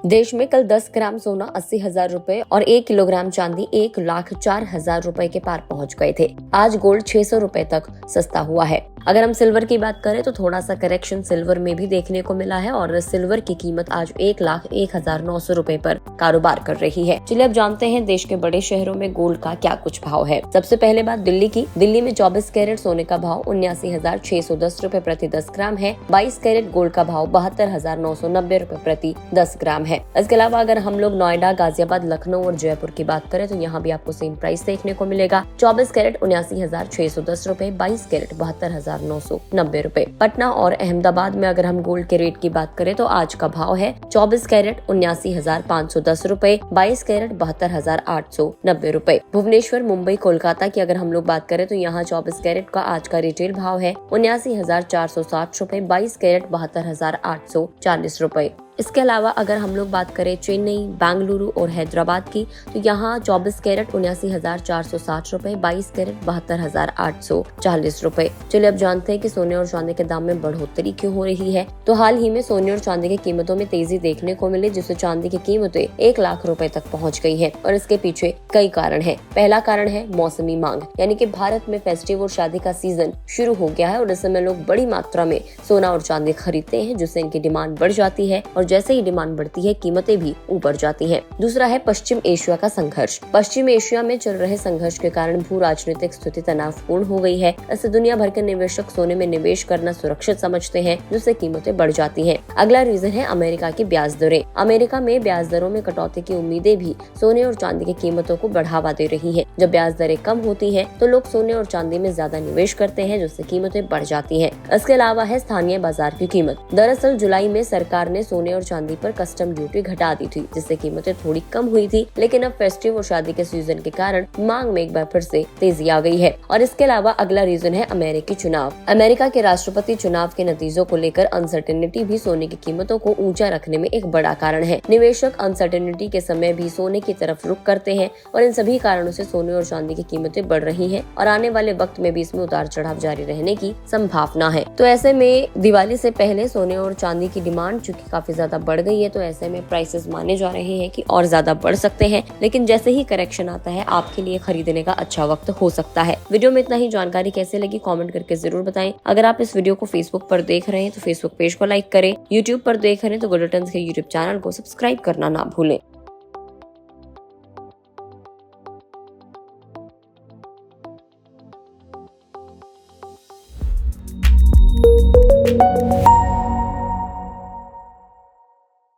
देश में कल 10 ग्राम सोना 80,000 रुपए और 1 किलोग्राम चांदी 1,04,000 रुपए के पार पहुंच गए थे। आज गोल्ड 600 रुपए तक सस्ता हुआ है। अगर हम सिल्वर की बात करें तो थोड़ा सा करेक्शन सिल्वर में भी देखने को मिला है और सिल्वर की कीमत आज 1,01,900 रुपए पर कारोबार कर रही है। चलिए अब जानते हैं देश के बड़े शहरों में गोल्ड का क्या कुछ भाव है। सबसे पहले बात दिल्ली की। दिल्ली में 24 कैरेट सोने का भाव 79,610 रुपए प्रति 10 ग्राम है। 22 कैरेट गोल्ड का भाव 72,990 रुपए प्रति 10 ग्राम है। इसके अलावा अगर हम लोग नोएडा, गाजियाबाद, लखनऊ और जयपुर की बात करें तो यहाँ भी आपको सेम प्राइस देखने को मिलेगा। 24 कैरेट 79,610 रुपए, 22 कैरेट 72,990 रुपए। पटना और अहमदाबाद में अगर हम गोल्ड के रेट की बात करें तो आज का भाव है 24 कैरेट 79,510 रुपए, 22 कैरेट 72,890 रुपए। भुवनेश्वर, मुंबई, कोलकाता की अगर हम लोग बात करें तो यहाँ 24 कैरेट का आज का रिटेल भाव है 79,460 रुपए, 22 कैरेट 72,840 रुपए। इसके अलावा अगर हम लोग बात करें चेन्नई, बेंगलुरु और हैदराबाद की तो यहाँ 24 कैरेट 79,460 रुपए, 22 कैरेट 72,840 रुपए। चलिए अब जानते हैं कि सोने और चांदी के दाम में बढ़ोतरी क्यों हो रही है। तो हाल ही में सोने और चांदी की कीमतों में तेजी देखने को मिली, जिससे चांदी की कीमतें 1 लाख रुपए तक पहुँच गई है और इसके पीछे कई कारण है। पहला कारण है मौसमी मांग, यानी कि भारत में फेस्टिव और शादी का सीजन शुरू हो गया है और इस समय लोग बड़ी मात्रा में सोना और चांदी खरीदते हैं, जिससे इनकी डिमांड बढ़ जाती है और जैसे ही डिमांड बढ़ती है कीमतें भी ऊपर जाती हैं। दूसरा है पश्चिम एशिया का संघर्ष। पश्चिम एशिया में चल रहे संघर्ष के कारण भू राजनीतिक स्थिति तनावपूर्ण हो गई है। इससे दुनिया भर के निवेशक सोने में निवेश करना सुरक्षित समझते हैं, जिससे कीमतें बढ़ जाती हैं। अगला रीजन है अमेरिका की ब्याज दरें। अमेरिका में ब्याज दरों में कटौती की उम्मीदें भी सोने और चांदी की कीमतों को बढ़ावा दे रही है। जब ब्याज दरें कम होती है तो लोग सोने और चांदी में ज्यादा निवेश करते हैं, जिससे कीमतें बढ़ जाती है। इसके अलावा है स्थानीय बाजार की कीमत। दरअसल जुलाई में सरकार ने सोने और चांदी पर कस्टम ड्यूटी घटा दी थी, जिससे कीमतें थोड़ी कम हुई थी, लेकिन अब फेस्टिव और शादी के सीजन के कारण मांग में एक बार फिर से तेजी आ गई है। और इसके अलावा अगला रीजन है अमेरिकी चुनाव। अमेरिका के राष्ट्रपति चुनाव के नतीजों को लेकर अनसर्टेनिटी भी सोने की कीमतों को ऊंचा रखने में एक बड़ा कारण है। निवेशक अनसर्टेनिटी के समय भी सोने की तरफ रुख करते हैं और इन सभी कारणों से सोने और चांदी की कीमतें बढ़ रही हैं और आने वाले वक्त में भी इसमें उतार चढ़ाव जारी रहने की संभावना है। तो ऐसे में दिवाली से पहले सोने और चांदी की डिमांड चूंकि काफी ज्यादा बढ़ गई है, तो ऐसे में प्राइसेस माने जा रहे हैं कि और ज्यादा बढ़ सकते हैं, लेकिन जैसे ही करेक्शन आता है आपके लिए खरीदने का अच्छा वक्त हो सकता है। वीडियो में इतना ही। जानकारी कैसे लगी कमेंट करके जरूर बताएं। अगर आप इस वीडियो को फेसबुक पर देख रहे हैं तो फेसबुक पेज को लाइक करें। यूट्यूब पर देख रहे हैं तो गोल्ड रिटर्न्स के यूट्यूब चैनल को सब्सक्राइब करना ना भूलें।